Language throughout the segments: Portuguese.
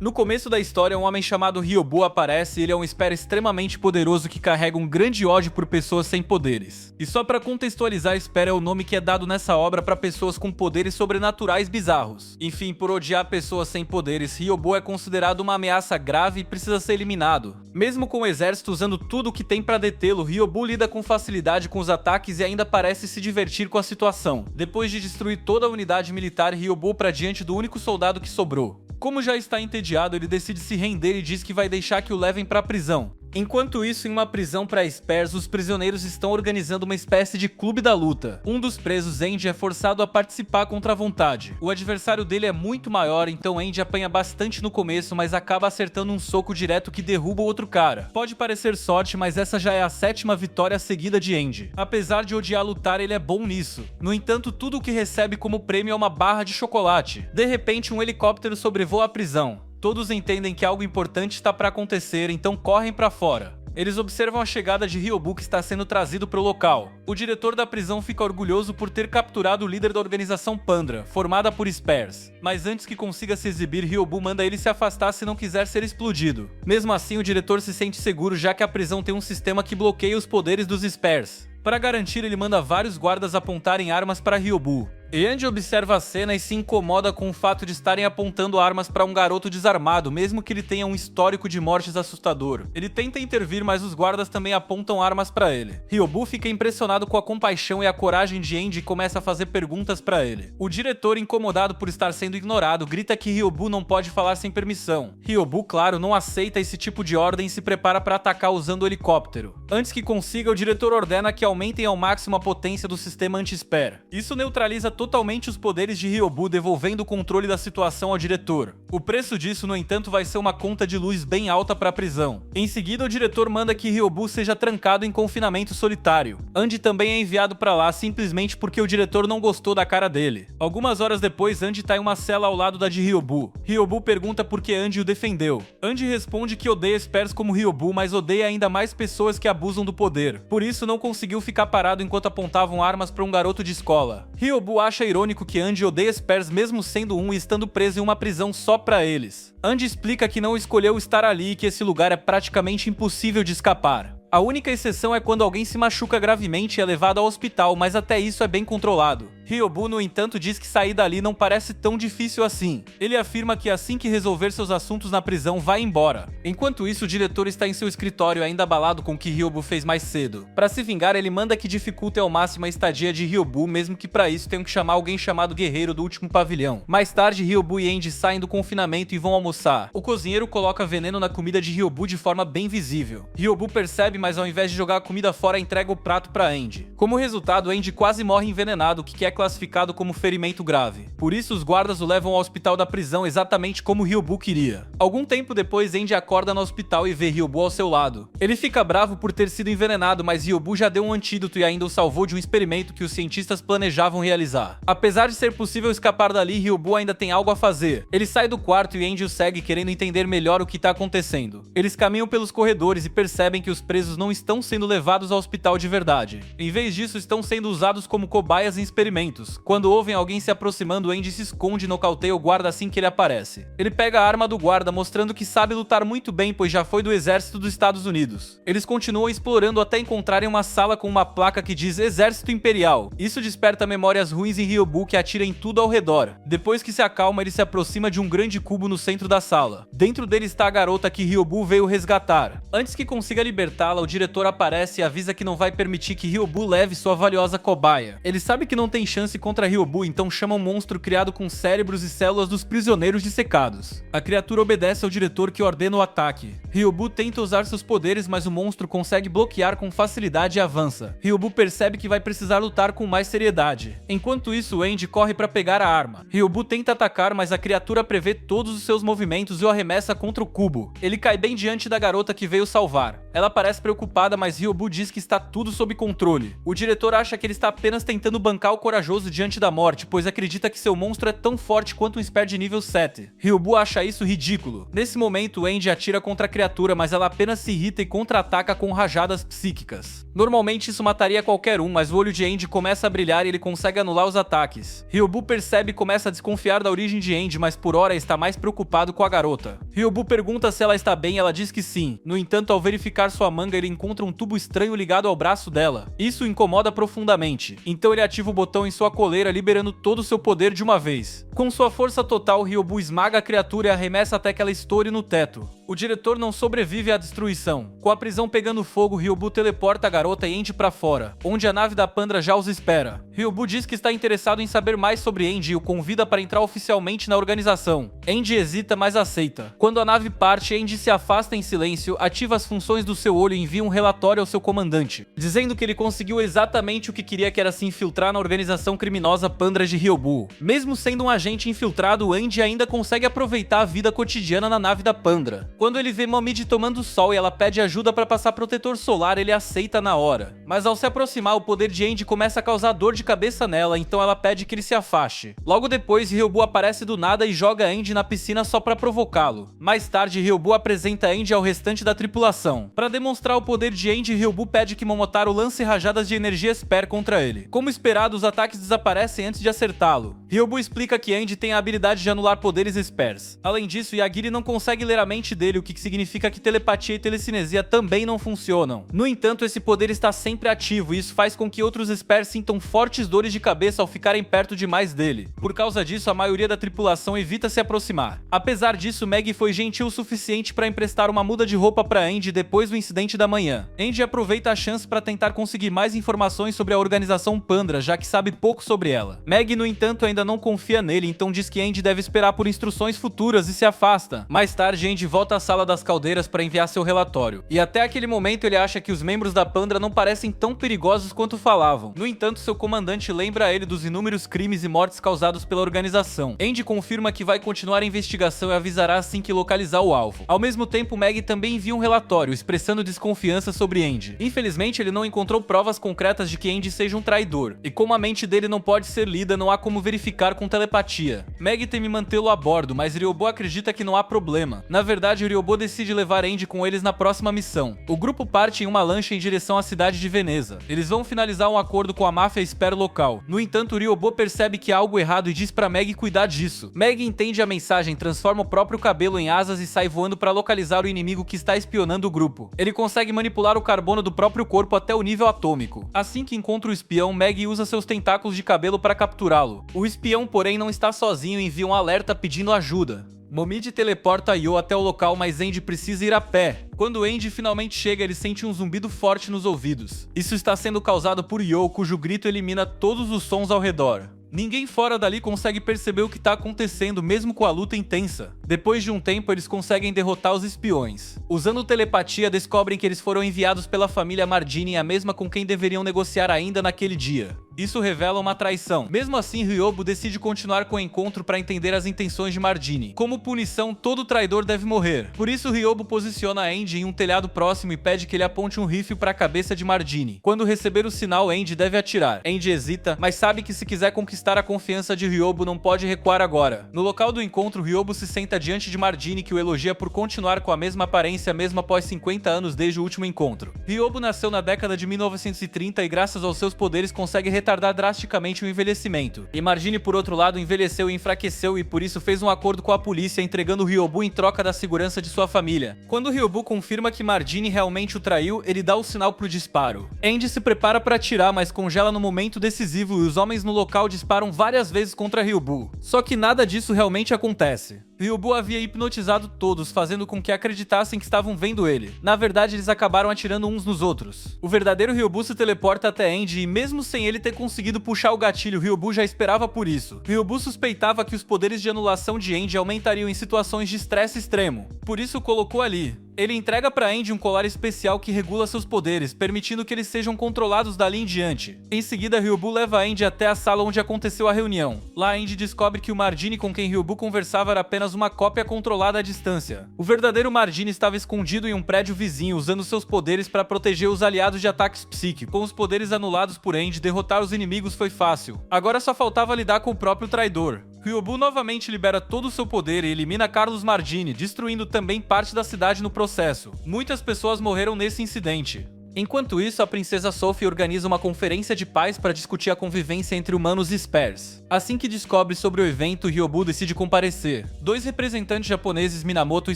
No começo da história, um homem chamado Ryobu aparece e ele é um espera extremamente poderoso que carrega um grande ódio por pessoas sem poderes. E só pra contextualizar, espera é o nome que é dado nessa obra pra pessoas com poderes sobrenaturais bizarros. Enfim, por odiar pessoas sem poderes, Ryobu é considerado uma ameaça grave e precisa ser eliminado. Mesmo com o exército usando tudo o que tem pra detê-lo, Ryobu lida com facilidade com os ataques e ainda parece se divertir com a situação. Depois de destruir toda a unidade militar, Ryobu pra diante do único soldado que sobrou. Como já está entediado, ele decide se render e diz que vai deixar que o levem pra prisão. Enquanto isso, em uma prisão para Spears, os prisioneiros estão organizando uma espécie de clube da luta. Um dos presos, Andy, é forçado a participar contra a vontade. O adversário dele é muito maior, então Andy apanha bastante no começo, mas acaba acertando um soco direto que derruba o outro cara. Pode parecer sorte, mas essa já é a 7ª vitória seguida de Andy. Apesar de odiar lutar, ele é bom nisso. No entanto, tudo o que recebe como prêmio é uma barra de chocolate. De repente, um helicóptero sobrevoa a prisão. Todos entendem que algo importante está para acontecer, então correm para fora. Eles observam a chegada de Ryobu, que está sendo trazido para o local. O diretor da prisão fica orgulhoso por ter capturado o líder da organização Pandra, formada por Spears. Mas antes que consiga se exibir, Ryobu manda ele se afastar se não quiser ser explodido. Mesmo assim, o diretor se sente seguro, já que a prisão tem um sistema que bloqueia os poderes dos Spears. Para garantir, ele manda vários guardas apontarem armas para Ryobu. E Andy observa a cena e se incomoda com o fato de estarem apontando armas para um garoto desarmado, mesmo que ele tenha um histórico de mortes assustador. Ele tenta intervir, mas os guardas também apontam armas para ele. Ryobu fica impressionado com a compaixão e a coragem de Andy e começa a fazer perguntas para ele. O diretor, incomodado por estar sendo ignorado, grita que Ryobu não pode falar sem permissão. Ryobu, claro, não aceita esse tipo de ordem e se prepara para atacar usando o helicóptero. Antes que consiga, o diretor ordena que aumentem ao máximo a potência do sistema anti-spare. Isso neutraliza totalmente os poderes de Ryobu, devolvendo o controle da situação ao diretor. O preço disso, no entanto, vai ser uma conta de luz bem alta para a prisão. Em seguida, o diretor manda que Ryobu seja trancado em confinamento solitário. Andy também é enviado para lá simplesmente porque o diretor não gostou da cara dele. Algumas horas depois, Andy tá em uma cela ao lado da de Ryobu. Ryobu pergunta por que Andy o defendeu. Andy responde que odeia Spears como Ryobu, mas odeia ainda mais pessoas que abusam do poder. Por isso, não conseguiu ficar parado enquanto apontavam armas para um garoto de escola. Ryobu acha irônico que Andy odeia Spears mesmo sendo um e estando preso em uma prisão só pra eles. Andy explica que não escolheu estar ali e que esse lugar é praticamente impossível de escapar. A única exceção é quando alguém se machuca gravemente e é levado ao hospital, mas até isso é bem controlado. Ryobu, no entanto, diz que sair dali não parece tão difícil assim. Ele afirma que assim que resolver seus assuntos na prisão, vai embora. Enquanto isso, o diretor está em seu escritório ainda abalado com o que Ryobu fez mais cedo. Para se vingar, ele manda que dificultem ao máximo a estadia de Ryobu, mesmo que para isso tenham que chamar alguém chamado Guerreiro do Último Pavilhão. Mais tarde, Ryobu e Andy saem do confinamento e vão almoçar. O cozinheiro coloca veneno na comida de Ryobu de forma bem visível. Ryobu percebe, mas ao invés de jogar a comida fora, entrega o prato para Andy. Como resultado, Andy quase morre envenenado, o que é classificado como ferimento grave. Por isso, os guardas o levam ao hospital da prisão exatamente como Ryobu queria. Algum tempo depois, Andy acorda no hospital e vê Ryobu ao seu lado. Ele fica bravo por ter sido envenenado, mas Ryobu já deu um antídoto e ainda o salvou de um experimento que os cientistas planejavam realizar. Apesar de ser possível escapar dali, Ryobu ainda tem algo a fazer. Ele sai do quarto e Andy o segue, querendo entender melhor o que está acontecendo. Eles caminham pelos corredores e percebem que os presos não estão sendo levados ao hospital de verdade. Em vez disso, estão sendo usados como cobaias em experimentos. Quando ouvem alguém se aproximando, Andy se esconde e nocauteia o guarda assim que ele aparece. Ele pega a arma do guarda, mostrando que sabe lutar muito bem, pois já foi do exército dos Estados Unidos. Eles continuam explorando até encontrarem uma sala com uma placa que diz Exército Imperial. Isso desperta memórias ruins em Ryobu, que atira em tudo ao redor. Depois que se acalma, ele se aproxima de um grande cubo no centro da sala. Dentro dele está a garota que Ryobu veio resgatar. Antes que consiga libertá-la, o diretor aparece e avisa que não vai permitir que Ryobu leve sua valiosa cobaia. Ele sabe que não tem chance contra Ryobu, então chama um monstro criado com cérebros e células dos prisioneiros dissecados. A criatura obedece ao diretor, que ordena o ataque. Ryobu tenta usar seus poderes, mas o monstro consegue bloquear com facilidade e avança. Ryobu percebe que vai precisar lutar com mais seriedade. Enquanto isso, Andy corre para pegar a arma. Ryobu tenta atacar, mas a criatura prevê todos os seus movimentos e o arremessa contra o cubo. Ele cai bem diante da garota que veio salvar. Ela parece preocupada, mas Ryobu diz que está tudo sob controle. O diretor acha que ele está apenas tentando bancar o corajoso corajoso diante da morte, pois acredita que seu monstro é tão forte quanto um Spear de nível 7. Ryobu acha isso ridículo. Nesse momento, Andy atira contra a criatura, mas ela apenas se irrita e contra-ataca com rajadas psíquicas. Normalmente isso mataria qualquer um, mas o olho de Andy começa a brilhar e ele consegue anular os ataques. Ryobu percebe e começa a desconfiar da origem de Andy, mas por hora está mais preocupado com a garota. Ryobu pergunta se ela está bem e ela diz que sim. No entanto, ao verificar sua manga, ele encontra um tubo estranho ligado ao braço dela. Isso o incomoda profundamente. Então ele ativa o botão em sua coleira, liberando todo o seu poder de uma vez. Com sua força total, Ryobu esmaga a criatura e arremessa até que ela estoure no teto. O diretor não sobrevive à destruição. Com a prisão pegando fogo, Ryobu teleporta a garota e Andy pra fora, onde a nave da Pandra já os espera. Ryobu diz que está interessado em saber mais sobre Andy e o convida para entrar oficialmente na organização. Andy hesita, mas aceita. Quando a nave parte, Andy se afasta em silêncio, ativa as funções do seu olho e envia um relatório ao seu comandante, dizendo que ele conseguiu exatamente o que queria, que era se infiltrar na organização criminosa Pandra de Ryobu. Mesmo sendo um agente infiltrado, Andy ainda consegue aproveitar a vida cotidiana na nave da Pandra. Quando ele vê Momiji tomando sol e ela pede ajuda para passar protetor solar, ele aceita na hora. Mas ao se aproximar, o poder de Andy começa a causar dor de cabeça nela, então ela pede que ele se afaste. Logo depois, Ryobu aparece do nada e joga Andy na piscina só para provocá-lo. Mais tarde, Ryobu apresenta Andy ao restante da tripulação. Para demonstrar o poder de Andy, Ryobu pede que Momotaro lance rajadas de energia Spear contra ele. Como esperado, os ataques desaparecem antes de acertá-lo. Ryobu explica que Andy tem a habilidade de anular poderes Spears. Além disso, Yagiri não consegue ler a mente dele, o que significa que telepatia e telecinesia também não funcionam. No entanto, esse poder está sempre ativo e isso faz com que outros Spears sintam fortes dores de cabeça ao ficarem perto demais dele. Por causa disso, a maioria da tripulação evita se aproximar. Apesar disso, Meg foi gentil o suficiente para emprestar uma muda de roupa para Andy depois do incidente da manhã. Andy aproveita a chance para tentar conseguir mais informações sobre a organização Pandra, já que sabe pouco sobre ela. Meg, no entanto, ainda não confia nele, então diz que Andy deve esperar por instruções futuras e se afasta. Mais tarde, Andy volta à sala das caldeiras para enviar seu relatório. E até aquele momento ele acha que os membros da Pandra não parecem tão perigosos quanto falavam. No entanto, seu comandante lembra ele dos inúmeros crimes e mortes causados pela organização. Andy confirma que vai continuar a investigação e avisará assim que localizar o alvo. Ao mesmo tempo, Meg também envia um relatório, expressando desconfiança sobre Andy. Infelizmente, ele não encontrou provas concretas de que Andy seja um traidor. E como a mente dele não pode ser lida, não há como verificar com telepatia. Meg teme mantê-lo a bordo, mas Ryobu acredita que não há problema. Na verdade, Ryobu decide levar Andy com eles na próxima missão. O grupo parte em uma lancha em direção à cidade de Veneza. Eles vão finalizar um acordo com a máfia Spear local. No entanto, Ryobu percebe que há algo errado e diz pra Meg cuidar disso. Meg entende a mensagem, transforma o próprio cabelo em asas e sai voando para localizar o inimigo que está espionando o grupo. Ele consegue manipular o carbono do próprio corpo até o nível atômico. Assim que encontra o espião, Meg usa seus tentáculos de cabelo para capturá-lo. O espião, porém, não está sozinho e envia um alerta pedindo ajuda. Momiji teleporta Yo até o local, mas Andy precisa ir a pé. Quando Andy finalmente chega, ele sente um zumbido forte nos ouvidos. Isso está sendo causado por Yo, cujo grito elimina todos os sons ao redor. Ninguém fora dali consegue perceber o que está acontecendo, mesmo com a luta intensa. Depois de um tempo, eles conseguem derrotar os espiões. Usando telepatia, descobrem que eles foram enviados pela família Mardini, a mesma com quem deveriam negociar ainda naquele dia. Isso revela uma traição. Mesmo assim, Ryobu decide continuar com o encontro para entender as intenções de Mardini. Como punição, todo traidor deve morrer. Por isso, Ryobu posiciona Andy em um telhado próximo e pede que ele aponte um rifle para a cabeça de Mardini. Quando receber o sinal, Andy deve atirar. Andy hesita, mas sabe que se quiser conquistar a confiança de Ryobu, não pode recuar agora. No local do encontro, Ryobu se senta diante de Mardini, que o elogia por continuar com a mesma aparência mesmo após 50 anos desde o último encontro. Ryobu nasceu na década de 1930 e graças aos seus poderes consegue retardar drasticamente o envelhecimento. E Mardini, por outro lado, envelheceu e enfraqueceu e por isso fez um acordo com a polícia, entregando Ryobu em troca da segurança de sua família. Quando Ryobu confirma que Mardini realmente o traiu, ele dá o sinal pro disparo. Andy se prepara para atirar, mas congela no momento decisivo e os homens no local disparam várias vezes contra Ryobu. Só que nada disso realmente acontece. Ryobu havia hipnotizado todos, fazendo com que acreditassem que estavam vendo ele. Na verdade, eles acabaram atirando uns nos outros. O verdadeiro Ryobu se teleporta até Andy e mesmo sem ele ter conseguido puxar o gatilho, Ryobu já esperava por isso. Ryobu suspeitava que os poderes de anulação de Andy aumentariam em situações de estresse extremo. Por isso o colocou ali. Ele entrega pra Andy um colar especial que regula seus poderes, permitindo que eles sejam controlados dali em diante. Em seguida, Ryobu leva Andy até a sala onde aconteceu a reunião. Lá, Andy descobre que o Mardini com quem Ryobu conversava era apenas uma cópia controlada à distância. O verdadeiro Mardini estava escondido em um prédio vizinho, usando seus poderes para proteger os aliados de ataques psíquicos. Com os poderes anulados por Andy, derrotar os inimigos foi fácil. Agora só faltava lidar com o próprio traidor. Ryobu novamente libera todo o seu poder e elimina Carlos Mardini, destruindo também parte da cidade no processo. Muitas pessoas morreram nesse incidente. Enquanto isso, a princesa Sophie organiza uma conferência de paz para discutir a convivência entre humanos e Spares. Assim que descobre sobre o evento, Ryobu decide comparecer. Dois representantes japoneses, Minamoto e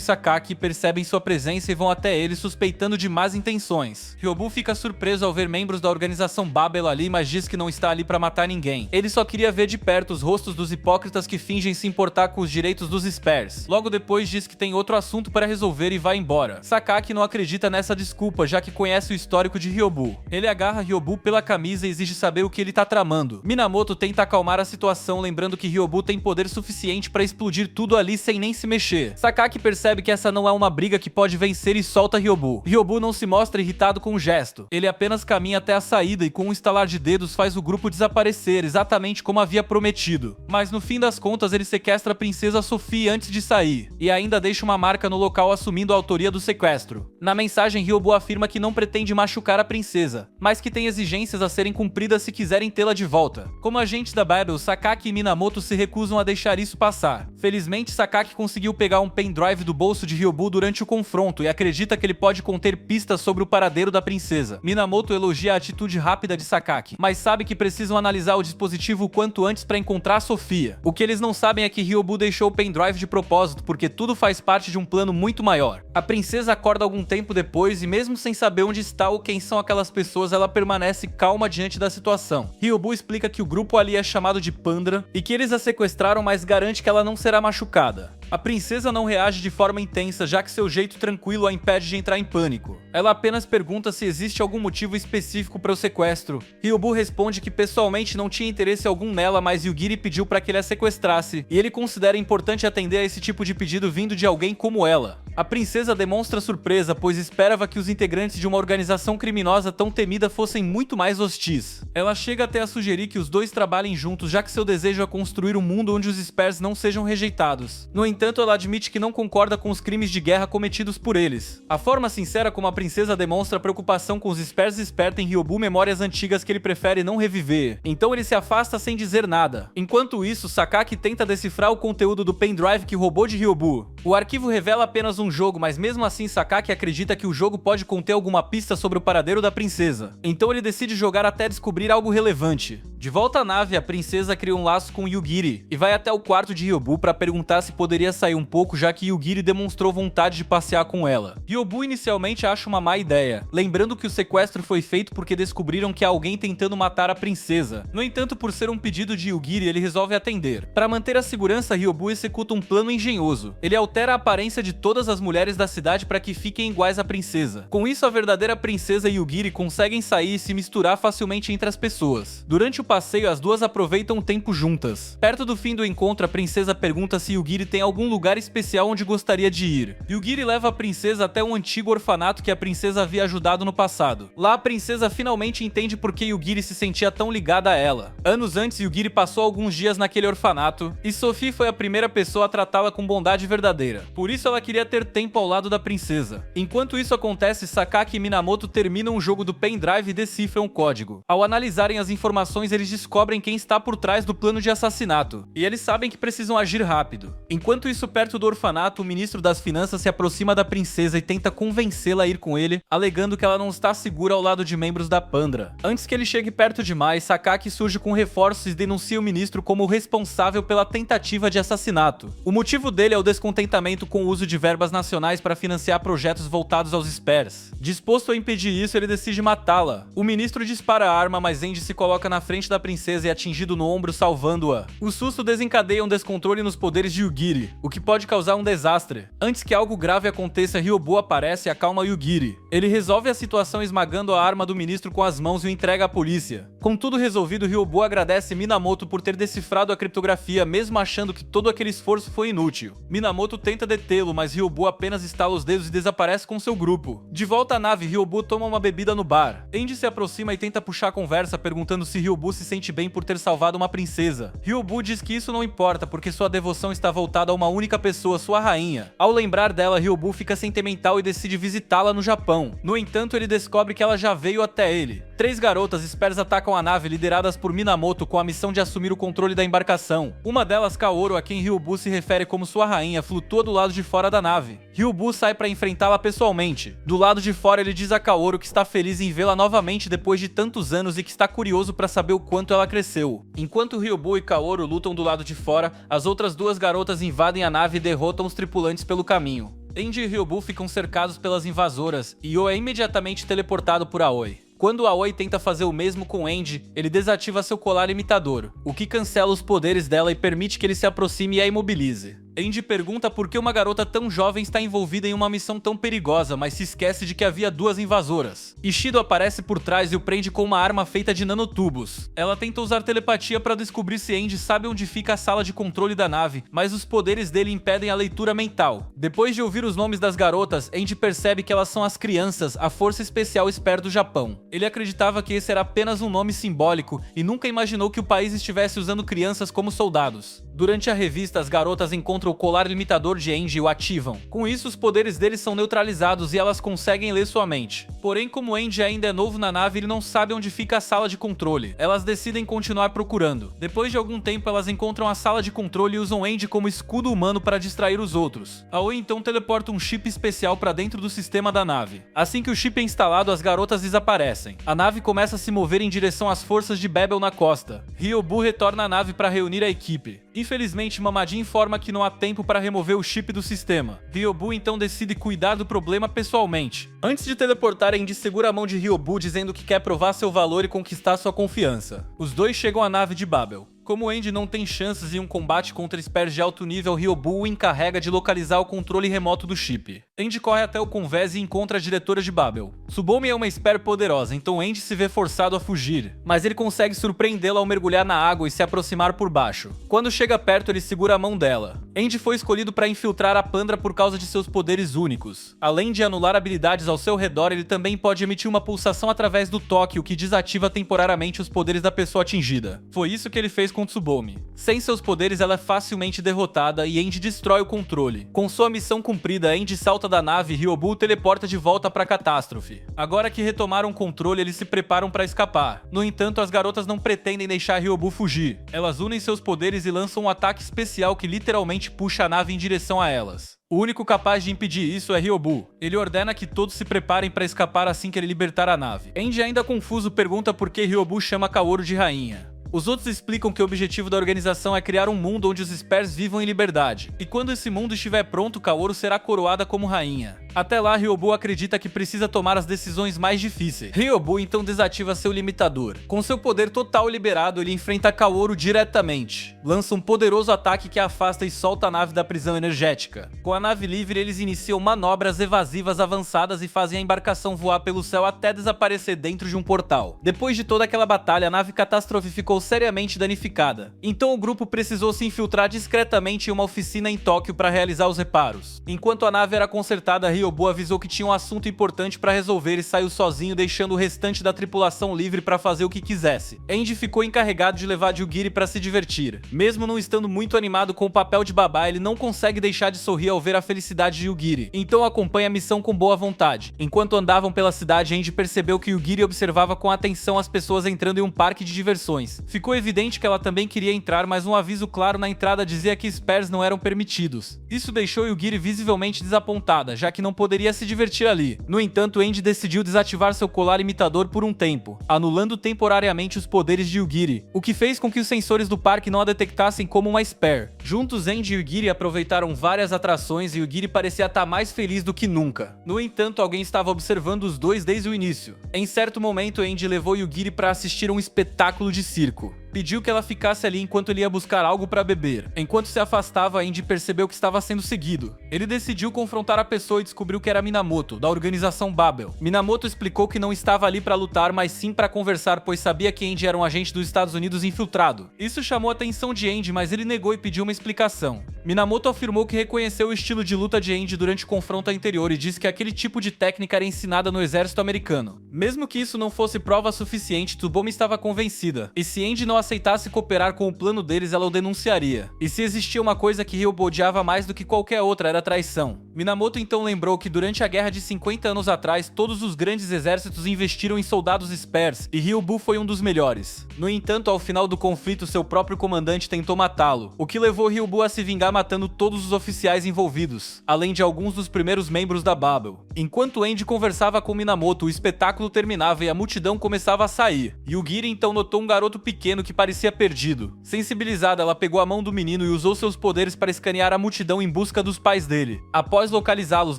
Sakaki, percebem sua presença e vão até ele suspeitando de más intenções. Ryobu fica surpreso ao ver membros da organização Babel ali, mas diz que não está ali para matar ninguém. Ele só queria ver de perto os rostos dos hipócritas que fingem se importar com os direitos dos Spares. Logo depois diz que tem outro assunto para resolver e vai embora. Sakaki não acredita nessa desculpa, já que conhece o histórico de Ryobu. Ele agarra Ryobu pela camisa e exige saber o que ele tá tramando. Minamoto tenta acalmar a situação, lembrando que Ryobu tem poder suficiente para explodir tudo ali sem nem se mexer. Sakaki percebe que essa não é uma briga que pode vencer e solta Ryobu. Ryobu não se mostra irritado com o gesto. Ele apenas caminha até a saída e com um estalar de dedos faz o grupo desaparecer, exatamente como havia prometido. Mas no fim das contas ele sequestra a princesa Sophie antes de sair, e ainda deixa uma marca no local assumindo a autoria do sequestro. Na mensagem, Ryobu afirma que não pretende machucar a princesa, mas que tem exigências a serem cumpridas se quiserem tê-la de volta. Como agentes da Babel, Sakaki e Minamoto se recusam a deixar isso passar. Felizmente, Sakaki conseguiu pegar um pendrive do bolso de Ryobu durante o confronto e acredita que ele pode conter pistas sobre o paradeiro da princesa. Minamoto elogia a atitude rápida de Sakaki, mas sabe que precisam analisar o dispositivo o quanto antes para encontrar a Sofia. O que eles não sabem é que Ryobu deixou o pendrive de propósito, porque tudo faz parte de um plano muito maior. A princesa acorda algum tempo depois e, mesmo sem saber onde está ou quem são aquelas pessoas, ela permanece calma diante da situação. Ryobu explica que o grupo ali é chamado de Pandra e que eles a sequestraram, mas garante que ela não será machucada. A princesa não reage de forma intensa, já que seu jeito tranquilo a impede de entrar em pânico. Ela apenas pergunta se existe algum motivo específico para o sequestro. Ryobu responde que pessoalmente não tinha interesse algum nela, mas Yugiri pediu para que ele a sequestrasse, e ele considera importante atender a esse tipo de pedido vindo de alguém como ela. A princesa demonstra surpresa, pois esperava que os integrantes de uma organização criminosa tão temida fossem muito mais hostis. Ela chega até a sugerir que os dois trabalhem juntos, já que seu desejo é construir um mundo onde os Spares não sejam rejeitados. No entanto, ela admite que não concorda com os crimes de guerra cometidos por eles. A forma sincera como a princesa demonstra preocupação com os Spares desperta em Ryobu memórias antigas que ele prefere não reviver. Então ele se afasta sem dizer nada. Enquanto isso, Sakaki tenta decifrar o conteúdo do pendrive que roubou de Ryobu. O arquivo revela apenas um jogo, mas mesmo assim Sakaki acredita que o jogo pode conter alguma pista sobre o paradeiro da princesa. Então ele decide jogar até descobrir algo relevante. De volta à nave, a princesa cria um laço com Yugiri e vai até o quarto de Ryobu para perguntar se poderia sair um pouco, já que Yugiri demonstrou vontade de passear com ela. Ryobu inicialmente acha uma má ideia, lembrando que o sequestro foi feito porque descobriram que há alguém tentando matar a princesa. No entanto, por ser um pedido de Yugiri, ele resolve atender. Para manter a segurança, Ryobu executa um plano engenhoso. Ele altera a aparência de todas as mulheres da cidade para que fiquem iguais à princesa. Com isso, a verdadeira princesa e Yugiri conseguem sair e se misturar facilmente entre as pessoas. Durante o passeio, as duas aproveitam o tempo juntas. Perto do fim do encontro, a princesa pergunta se Yugiri tem algum lugar especial onde gostaria de ir. Yugiri leva a princesa até um antigo orfanato que a princesa havia ajudado no passado. Lá, a princesa finalmente entende por que Yugiri se sentia tão ligada a ela. Anos antes, Yugiri passou alguns dias naquele orfanato, e Sophie foi a primeira pessoa a tratá-la com bondade verdadeira. Por isso, ela queria ter tempo ao lado da princesa. Enquanto isso acontece, Sakaki e Minamoto terminam o jogo do pendrive e decifram o código. Ao analisarem as informações, eles descobrem quem está por trás do plano de assassinato, e eles sabem que precisam agir rápido. Enquanto isso, perto do orfanato, o ministro das finanças se aproxima da princesa e tenta convencê-la a ir com ele, alegando que ela não está segura ao lado de membros da Pandra. Antes que ele chegue perto demais, Sakaki surge com reforços e denuncia o ministro como o responsável pela tentativa de assassinato. O motivo dele é o descontentamento com o uso de verbas nacionais para financiar projetos voltados aos Spares. Disposto a impedir isso, ele decide matá-la. O ministro dispara a arma, mas Andy se coloca na frente da princesa e é atingido no ombro, salvando-a. O susto desencadeia um descontrole nos poderes de Yugiri, o que pode causar um desastre. Antes que algo grave aconteça, Ryobu aparece e acalma Yugiri. Ele resolve a situação esmagando a arma do ministro com as mãos e o entrega à polícia. Com tudo resolvido, Ryobu agradece Minamoto por ter decifrado a criptografia, mesmo achando que todo aquele esforço foi inútil. Minamoto tenta detê-lo, mas Ryobu apenas estala os dedos e desaparece com seu grupo. De volta à nave, Ryobu toma uma bebida no bar. Andy se aproxima e tenta puxar a conversa, perguntando se Ryobu se sente bem por ter salvado uma princesa. Ryobu diz que isso não importa, porque sua devoção está voltada a uma única pessoa, sua rainha. Ao lembrar dela, Ryobu fica sentimental e decide visitá-la no Japão. No entanto, ele descobre que ela já veio até ele. 3 garotas Spares atacam a nave, lideradas por Minamoto, com a missão de assumir o controle da embarcação. Uma delas, Kaoru, a quem Ryobu se refere como sua rainha, flutua do lado de fora da nave. Ryobu sai para enfrentá-la pessoalmente. Do lado de fora, ele diz a Kaoru que está feliz em vê-la novamente depois de tantos anos e que está curioso para saber o quanto ela cresceu. Enquanto Ryobu e Kaoru lutam do lado de fora, as outras 2 garotas invadem a nave e derrotam os tripulantes pelo caminho. Andy e Ryobu ficam cercados pelas invasoras e Yo é imediatamente teleportado por Aoi. Quando Aoi tenta fazer o mesmo com Andy, ele desativa seu colar imitador, o que cancela os poderes dela e permite que ele se aproxime e a imobilize. Andy pergunta por que uma garota tão jovem está envolvida em uma missão tão perigosa, mas se esquece de que havia 2 invasoras. Ishido aparece por trás e o prende com uma arma feita de nanotubos. Ela tenta usar telepatia para descobrir se Andy sabe onde fica a sala de controle da nave, mas os poderes dele impedem a leitura mental. Depois de ouvir os nomes das garotas, Andy percebe que elas são as crianças, a Força Especial Spare do Japão. Ele acreditava que esse era apenas um nome simbólico e nunca imaginou que o país estivesse usando crianças como soldados. Durante a revista, as garotas encontram o colar limitador de Andy e o ativam. Com isso, os poderes deles são neutralizados e elas conseguem ler sua mente. Porém, como Andy ainda é novo na nave, ele não sabe onde fica a sala de controle. Elas decidem continuar procurando. Depois de algum tempo, elas encontram a sala de controle e usam Andy como escudo humano para distrair os outros. Aoi então teleporta um chip especial para dentro do sistema da nave. Assim que o chip é instalado, as garotas desaparecem. A nave começa a se mover em direção às forças de Babel na costa. Ryobu retorna à nave para reunir a equipe. Infelizmente, Mamadi informa que não há tempo para remover o chip do sistema. Ryobu então decide cuidar do problema pessoalmente. Antes de teleportar, Andy segura a mão de Ryobu dizendo que quer provar seu valor e conquistar sua confiança. Os dois chegam à nave de Babel. Como Andy não tem chances em um combate contra Spares de alto nível, Ryobu o encarrega de localizar o controle remoto do chip. Andy corre até o convés e encontra a diretora de Babel. Tsubomi é uma Spare poderosa, então Andy se vê forçado a fugir, mas ele consegue surpreendê-la ao mergulhar na água e se aproximar por baixo. Quando chega perto, ele segura a mão dela. Andy foi escolhido para infiltrar a Pandra por causa de seus poderes únicos. Além de anular habilidades ao seu redor, ele também pode emitir uma pulsação através do toque, o que desativa temporariamente os poderes da pessoa atingida. Foi isso que ele fez com Tsubomi. Sem seus poderes, ela é facilmente derrotada e Andy destrói o controle. Com sua missão cumprida, Andy salta da nave e Ryobu o teleporta de volta para a catástrofe. Agora que retomaram o controle, eles se preparam para escapar. No entanto, as garotas não pretendem deixar Ryobu fugir. Elas unem seus poderes e lançam um ataque especial que literalmente puxa a nave em direção a elas. O único capaz de impedir isso é Ryobu. Ele ordena que todos se preparem para escapar assim que ele libertar a nave. Andy, ainda confuso, pergunta por que Ryobu chama Kaoru de rainha. Os outros explicam que o objetivo da organização é criar um mundo onde os Spares vivam em liberdade. E quando esse mundo estiver pronto, Kaoru será coroada como rainha. Até lá, Ryobu acredita que precisa tomar as decisões mais difíceis. Ryobu então desativa seu limitador. Com seu poder total liberado, ele enfrenta Kaoru diretamente. Lança um poderoso ataque que a afasta e solta a nave da prisão energética. Com a nave livre, eles iniciam manobras evasivas avançadas e fazem a embarcação voar pelo céu até desaparecer dentro de um portal. Depois de toda aquela batalha, a nave catástrofe ficou seriamente danificada. Então o grupo precisou se infiltrar discretamente em uma oficina em Tóquio para realizar os reparos. Enquanto a nave era consertada, Ryobu avisou que tinha um assunto importante para resolver e saiu sozinho, deixando o restante da tripulação livre para fazer o que quisesse. Andy ficou encarregado de levar Ryugiri para se divertir. Mesmo não estando muito animado com o papel de babá, ele não consegue deixar de sorrir ao ver a felicidade de Ryugiri. Então acompanha a missão com boa vontade. Enquanto andavam pela cidade, Andy percebeu que Ryugiri observava com atenção as pessoas entrando em um parque de diversões. Ficou evidente que ela também queria entrar, mas um aviso claro na entrada dizia que Spares não eram permitidos. Isso deixou Ryugiri visivelmente desapontada, já que não poderia se divertir ali. No entanto, Andy decidiu desativar seu colar imitador por um tempo, anulando temporariamente os poderes de Ryugiri, o que fez com que os sensores do parque não a detectassem como uma Spare. Juntos, Andy e Ryugiri aproveitaram várias atrações e Ryugiri parecia estar mais feliz do que nunca. No entanto, alguém estava observando os dois desde o início. Em certo momento, Andy levou Ryugiri para assistir a um espetáculo de circo. pediu que ela ficasse ali enquanto ele ia buscar algo para beber. Enquanto se afastava, Andy percebeu que estava sendo seguido. Ele decidiu confrontar a pessoa e descobriu que era Minamoto, da organização Babel. Minamoto explicou que não estava ali para lutar, mas sim para conversar, pois sabia que Andy era um agente dos Estados Unidos infiltrado. Isso chamou a atenção de Andy, mas ele negou e pediu uma explicação. Minamoto afirmou que reconheceu o estilo de luta de Andy durante o confronto anterior e disse que aquele tipo de técnica era ensinada no exército americano. Mesmo que isso não fosse prova suficiente, Tsubomi estava convencida, e se Andy não aceitasse cooperar com o plano deles, ela o denunciaria. E se existia uma coisa que Ryobu odiava mais do que qualquer outra, era traição. Minamoto então lembrou que durante a guerra de 50 anos atrás, todos os grandes exércitos investiram em soldados spares, e Ryobu foi um dos melhores. No entanto, ao final do conflito, seu próprio comandante tentou matá-lo, o que levou Ryobu a se vingar matando todos os oficiais envolvidos, além de alguns dos primeiros membros da Babel. Enquanto Andy conversava com Minamoto, o espetáculo terminava e a multidão começava a sair. Yugiri então notou um garoto pequeno que parecia perdido. Sensibilizada, ela pegou a mão do menino e usou seus poderes para escanear a multidão em busca dos pais dele. Após localizá-los,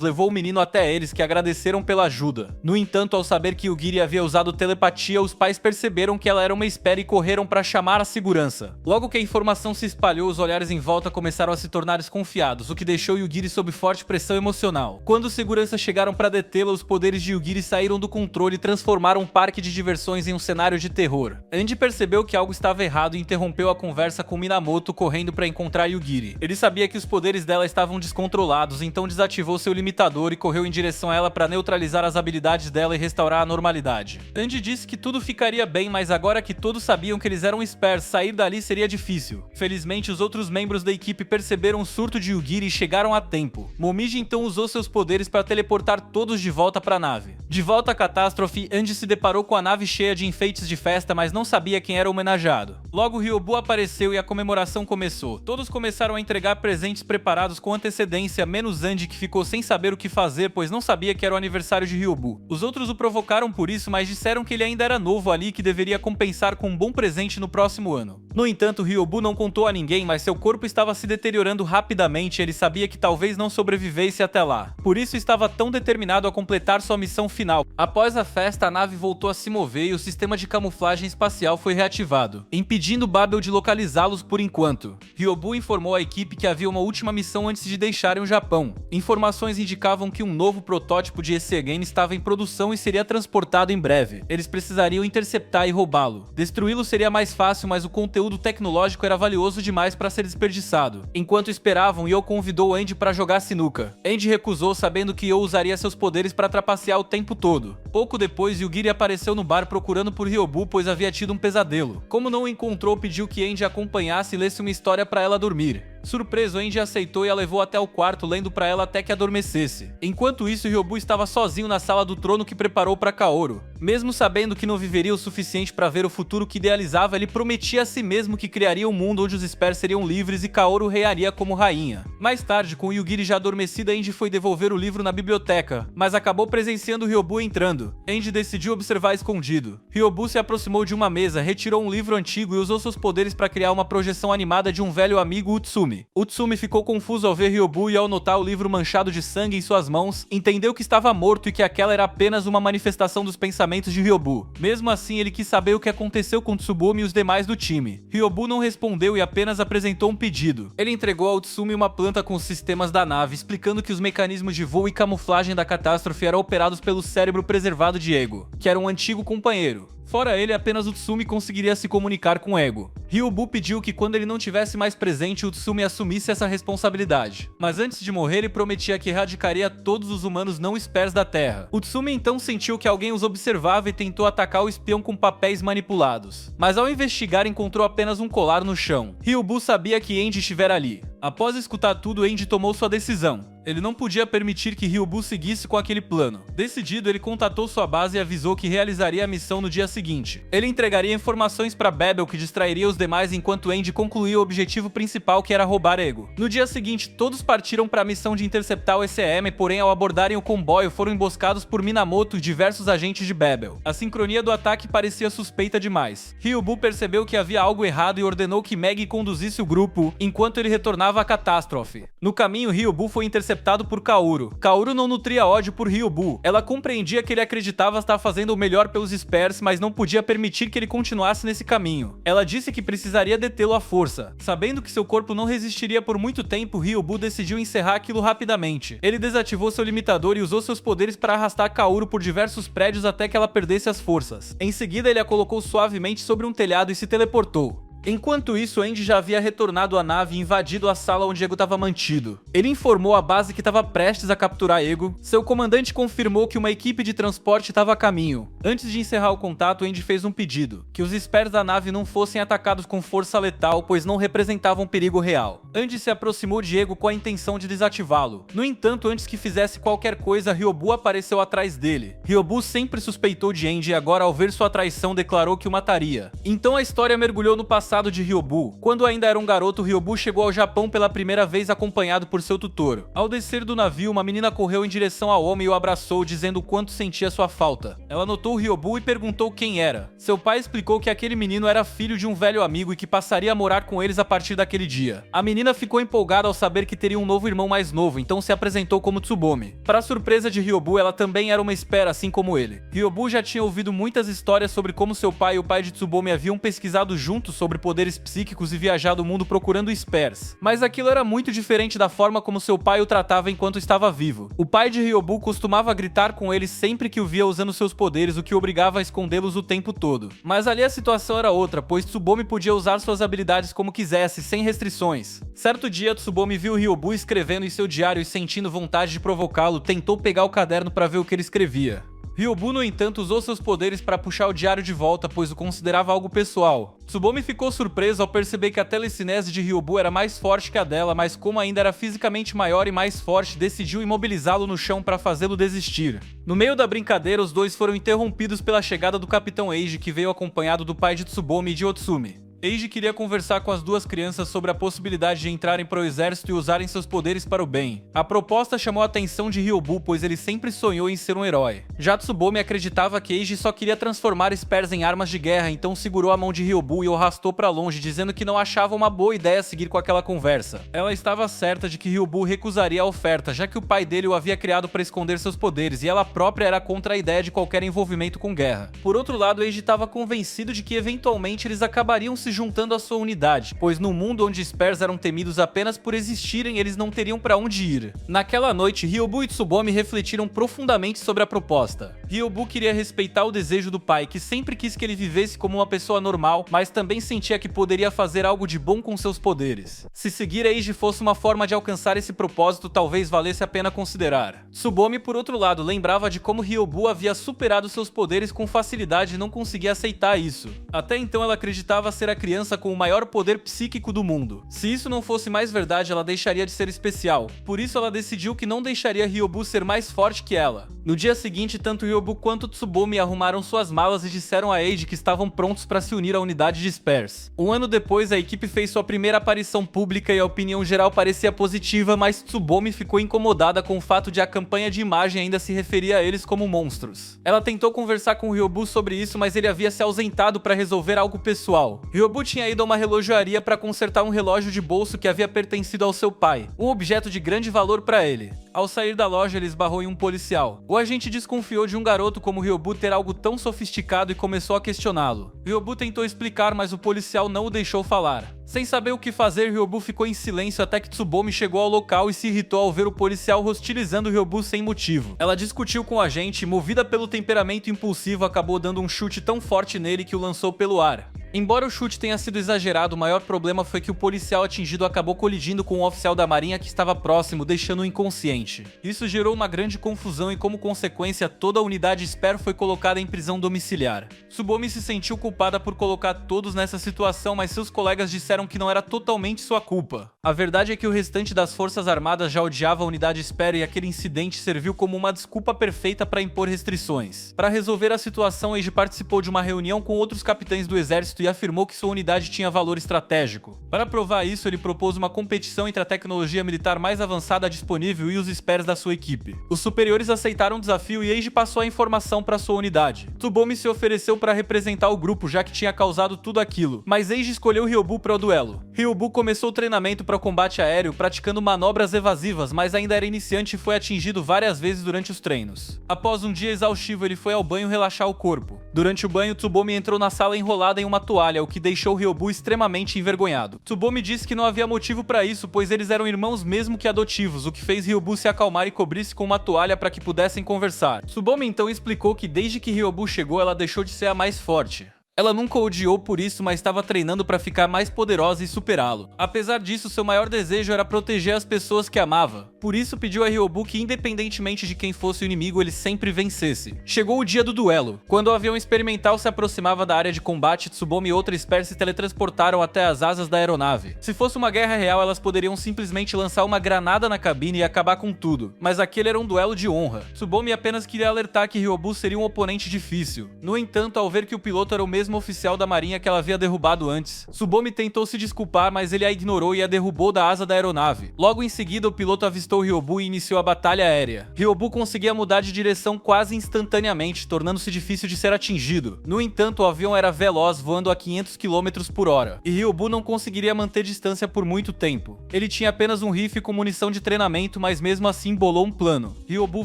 levou o menino até eles, que agradeceram pela ajuda. No entanto, ao saber que Yugiri havia usado telepatia, os pais perceberam que ela era uma espera e correram para chamar a segurança. Logo que a informação se espalhou, os olhares em volta começaram a se tornar desconfiados, o que deixou Yugiri sob forte pressão emocional. Quando os seguranças chegaram para detê-la, os poderes de Yugiri saíram do controle e transformaram um parque de diversões em um cenário de terror. Andy percebeu que algo estava errado e interrompeu a conversa com Minamoto, correndo para encontrar Yugiri. Ele sabia que os poderes dela estavam descontrolados, então desativou seu limitador e correu em direção a ela para neutralizar as habilidades dela e restaurar a normalidade. Andy disse que tudo ficaria bem, mas agora que todos sabiam que eles eram spares, sair dali seria difícil. Felizmente, os outros membros da equipe perceberam o surto de Yugiri e chegaram a tempo. Momiji então usou seus poderes para teleportar todos de volta para a nave. De volta à catástrofe, Andy se deparou com a nave cheia de enfeites de festa, mas não sabia quem era homenageado. Logo, Ryobu apareceu e a comemoração começou. Todos começaram a entregar presentes preparados com antecedência, menos Andy, que ficou sem saber o que fazer, pois não sabia que era o aniversário de Ryobu. Os outros o provocaram por isso, mas disseram que ele ainda era novo ali e que deveria compensar com um bom presente no próximo ano. No entanto, Ryobu não contou a ninguém, mas seu corpo estava se deteriorando rapidamente e ele sabia que talvez não sobrevivesse até lá. Por isso estava tão determinado a completar sua missão final. Após a festa, a nave voltou a se mover e o sistema de camuflagem espacial foi reativado, impedindo Babel de localizá-los por enquanto. Ryobu informou à equipe que havia uma última missão antes de deixarem o Japão. Informações indicavam que um novo protótipo de Esegen estava em produção e seria transportado em breve. Eles precisariam interceptar e roubá-lo. Destruí-lo seria mais fácil, mas o conteúdo tecnológico era valioso demais para ser desperdiçado. Enquanto esperavam, Yo convidou Andy para jogar sinuca. Andy recusou, sabendo que Yo usaria seus poderes para trapacear o tempo todo. Pouco depois, Yugiri apareceu no bar procurando por Ryobu, pois havia tido um pesadelo. Como não o encontrou, pediu que Andy acompanhasse e lesse uma história para ela dormir. Surpreso, Andy aceitou e a levou até o quarto, lendo para ela até que adormecesse. Enquanto isso, Ryobu estava sozinho na sala do trono que preparou para Kaoru. Mesmo sabendo que não viveria o suficiente para ver o futuro que idealizava, ele prometia a si mesmo que criaria um mundo onde os Spare seriam livres e Kaoru reinaria como rainha. Mais tarde, com Yugiri já adormecida, Andy foi devolver o livro na biblioteca, mas acabou presenciando Ryobu entrando. Andy decidiu observar escondido. Ryobu se aproximou de uma mesa, retirou um livro antigo e usou seus poderes para criar uma projeção animada de um velho amigo, Utsumi. Utsumi ficou confuso ao ver Ryobu e ao notar o livro manchado de sangue em suas mãos, entendeu que estava morto e que aquela era apenas uma manifestação dos pensamentos de Ryobu. Mesmo assim, ele quis saber o que aconteceu com Tsubomi e os demais do time. Ryobu não respondeu e apenas apresentou um pedido. Ele entregou a Utsumi uma planta com os sistemas da nave, explicando que os mecanismos de voo e camuflagem da catástrofe eram operados pelo cérebro preservado de Ego, que era um antigo companheiro. Fora ele, apenas Utsumi conseguiria se comunicar com Ego. Ryobu pediu que quando ele não tivesse mais presente, Utsumi assumisse essa responsabilidade. Mas antes de morrer, ele prometia que erradicaria todos os humanos não spares da Terra. Utsumi então sentiu que alguém os observava e tentou atacar o espião com papéis manipulados. Mas ao investigar, encontrou apenas um colar no chão. Ryobu sabia que Andy estivera ali. Após escutar tudo, Andy tomou sua decisão. Ele não podia permitir que Ryobu seguisse com aquele plano. Decidido, ele contatou sua base e avisou que realizaria a missão no dia seguinte. Ele entregaria informações para Babel, que distrairia os demais enquanto Andy concluía o objetivo principal, que era roubar Ego. No dia seguinte, todos partiram para a missão de interceptar o ECM, porém ao abordarem o comboio foram emboscados por Minamoto e diversos agentes de Babel. A sincronia do ataque parecia suspeita demais. Ryobu percebeu que havia algo errado e ordenou que Meg conduzisse o grupo, enquanto ele retornava à catástrofe. No caminho, Ryobu foi interceptado interceptado por Kaoru. Kaoru não nutria ódio por Ryobu. Ela compreendia que ele acreditava estar fazendo o melhor pelos Spurs, mas não podia permitir que ele continuasse nesse caminho. Ela disse que precisaria detê-lo à força. Sabendo que seu corpo não resistiria por muito tempo, Ryobu decidiu encerrar aquilo rapidamente. Ele desativou seu limitador e usou seus poderes para arrastar Kaoru por diversos prédios até que ela perdesse as forças. Em seguida, ele a colocou suavemente sobre um telhado e se teleportou. Enquanto isso, Andy já havia retornado à nave e invadido a sala onde Ego estava mantido. Ele informou a base que estava prestes a capturar Ego. Seu comandante confirmou que uma equipe de transporte estava a caminho. Antes de encerrar o contato, Andy fez um pedido: que os Spurs da nave não fossem atacados com força letal, pois não representavam perigo real. Andy se aproximou de Ego com a intenção de desativá-lo. No entanto, antes que fizesse qualquer coisa, Ryobu apareceu atrás dele. Ryobu sempre suspeitou de Andy e agora, ao ver sua traição, declarou que o mataria. Então a história mergulhou no passado de Ryobu. Quando ainda era um garoto, Ryobu chegou ao Japão pela primeira vez acompanhado por seu tutor. Ao descer do navio, uma menina correu em direção ao homem e o abraçou, dizendo o quanto sentia sua falta. Ela notou Ryobu e perguntou quem era. Seu pai explicou que aquele menino era filho de um velho amigo e que passaria a morar com eles a partir daquele dia. A menina ficou empolgada ao saber que teria um novo irmão mais novo, então se apresentou como Tsubomi. Para surpresa de Ryobu, ela também era uma espera assim como ele. Ryobu já tinha ouvido muitas histórias sobre como seu pai e o pai de Tsubomi haviam pesquisado juntos sobre poderes psíquicos e viajado o mundo procurando Spurs. Mas aquilo era muito diferente da forma como seu pai o tratava enquanto estava vivo. O pai de Ryobu costumava gritar com ele sempre que o via usando seus poderes, o que obrigava a escondê-los o tempo todo. Mas ali a situação era outra, pois Tsubomi podia usar suas habilidades como quisesse, sem restrições. Certo dia, Tsubomi viu Ryobu escrevendo em seu diário e, sentindo vontade de provocá-lo, tentou pegar o caderno para ver o que ele escrevia. Ryobu, no entanto, usou seus poderes para puxar o diário de volta, pois o considerava algo pessoal. Tsubomi ficou surpreso ao perceber que a telecinese de Ryobu era mais forte que a dela, mas como ainda era fisicamente maior e mais forte, decidiu imobilizá-lo no chão para fazê-lo desistir. No meio da brincadeira, os dois foram interrompidos pela chegada do Capitão Eiji, que veio acompanhado do pai de Tsubomi e de Otsumi. Eiji queria conversar com as duas crianças sobre a possibilidade de entrarem para o exército e usarem seus poderes para o bem. A proposta chamou a atenção de Ryobu, pois ele sempre sonhou em ser um herói. Já Tsubomi acreditava que Eiji só queria transformar Spurs em armas de guerra, então segurou a mão de Ryobu e o arrastou para longe, dizendo que não achava uma boa ideia seguir com aquela conversa. Ela estava certa de que Ryobu recusaria a oferta, já que o pai dele o havia criado para esconder seus poderes, e ela própria era contra a ideia de qualquer envolvimento com guerra. Por outro lado, Eiji estava convencido de que eventualmente eles acabariam se juntando à sua unidade, pois no mundo onde Spurs eram temidos apenas por existirem, eles não teriam para onde ir. Naquela noite, Ryobu e Tsubomi refletiram profundamente sobre a proposta. Ryobu queria respeitar o desejo do pai, que sempre quis que ele vivesse como uma pessoa normal, mas também sentia que poderia fazer algo de bom com seus poderes. Se seguir Eiji fosse uma forma de alcançar esse propósito, talvez valesse a pena considerar. Tsubomi, por outro lado, lembrava de como Ryobu havia superado seus poderes com facilidade e não conseguia aceitar isso. Até então ela acreditava ser a criança com o maior poder psíquico do mundo. Se isso não fosse mais verdade, ela deixaria de ser especial. Por isso ela decidiu que não deixaria Ryobu ser mais forte que ela. No dia seguinte, tanto Ryobu quanto Tsubomi arrumaram suas malas e disseram a Eiji que estavam prontos para se unir à unidade de Spurs. Um ano depois, a equipe fez sua primeira aparição pública e a opinião geral parecia positiva, mas Tsubomi ficou incomodada com o fato de a campanha de imagem ainda se referir a eles como monstros. Ela tentou conversar com Ryobu sobre isso, mas ele havia se ausentado para resolver algo pessoal. Ryobu tinha ido a uma relojoaria para consertar um relógio de bolso que havia pertencido ao seu pai, um objeto de grande valor para ele. Ao sair da loja, ele esbarrou em um policial. O agente desconfiou de um garoto como Ryobu ter algo tão sofisticado e começou a questioná-lo. Ryobu tentou explicar, mas o policial não o deixou falar. Sem saber o que fazer, Ryobu ficou em silêncio até que Tsubomi chegou ao local e se irritou ao ver o policial hostilizando Ryobu sem motivo. Ela discutiu com o agente e, movida pelo temperamento impulsivo, acabou dando um chute tão forte nele que o lançou pelo ar. Embora o chute tenha sido exagerado, o maior problema foi que o policial atingido acabou colidindo com um oficial da marinha que estava próximo, deixando-o inconsciente. Isso gerou uma grande confusão e, como consequência, toda a unidade Spur foi colocada em prisão domiciliar. Tsubomi se sentiu culpada por colocar todos nessa situação, mas seus colegas disseram que não era totalmente sua culpa. A verdade é que o restante das forças armadas já odiava a unidade Spur e aquele incidente serviu como uma desculpa perfeita para impor restrições. Para resolver a situação, Eiji participou de uma reunião com outros capitães do exército exército e afirmou que sua unidade tinha valor estratégico. Para provar isso, ele propôs uma competição entre a tecnologia militar mais avançada disponível e os spares da sua equipe. Os superiores aceitaram o desafio e Eiji passou a informação para sua unidade. Tsubomi se ofereceu para representar o grupo, já que tinha causado tudo aquilo, mas Eiji escolheu Ryobu para o duelo. Ryobu começou o treinamento para o combate aéreo praticando manobras evasivas, mas ainda era iniciante e foi atingido várias vezes durante os treinos. Após um dia exaustivo, ele foi ao banho relaxar o corpo. Durante o banho, Tsubomi entrou na sala enrolada em uma toalha, o que deixou Ryobu extremamente envergonhado. Tsubomi disse que não havia motivo para isso, pois eles eram irmãos mesmo que adotivos, o que fez Ryobu se acalmar e cobrir-se com uma toalha para que pudessem conversar. Tsubomi então explicou que desde que Ryobu chegou, ela deixou de ser a mais forte. Ela nunca o odiou por isso, mas estava treinando para ficar mais poderosa e superá-lo. Apesar disso, seu maior desejo era proteger as pessoas que amava. Por isso pediu a Ryobu que, independentemente de quem fosse o inimigo, ele sempre vencesse. Chegou o dia do duelo. Quando o avião experimental se aproximava da área de combate, Tsubomi e outra Spare se teletransportaram até as asas da aeronave. Se fosse uma guerra real, elas poderiam simplesmente lançar uma granada na cabine e acabar com tudo. Mas aquele era um duelo de honra. Tsubomi apenas queria alertar que Ryobu seria um oponente difícil. No entanto, ao ver que o piloto era o mesmo oficial da marinha que ela havia derrubado antes, Tsubomi tentou se desculpar, mas ele a ignorou e a derrubou da asa da aeronave. Logo em seguida, o piloto avistou Ryobu e iniciou a batalha aérea. Ryobu conseguia mudar de direção quase instantaneamente, tornando-se difícil de ser atingido. No entanto, o avião era veloz, voando a 500 km por hora, e Ryobu não conseguiria manter distância por muito tempo. Ele tinha apenas um rifle com munição de treinamento, mas mesmo assim bolou um plano. Ryobu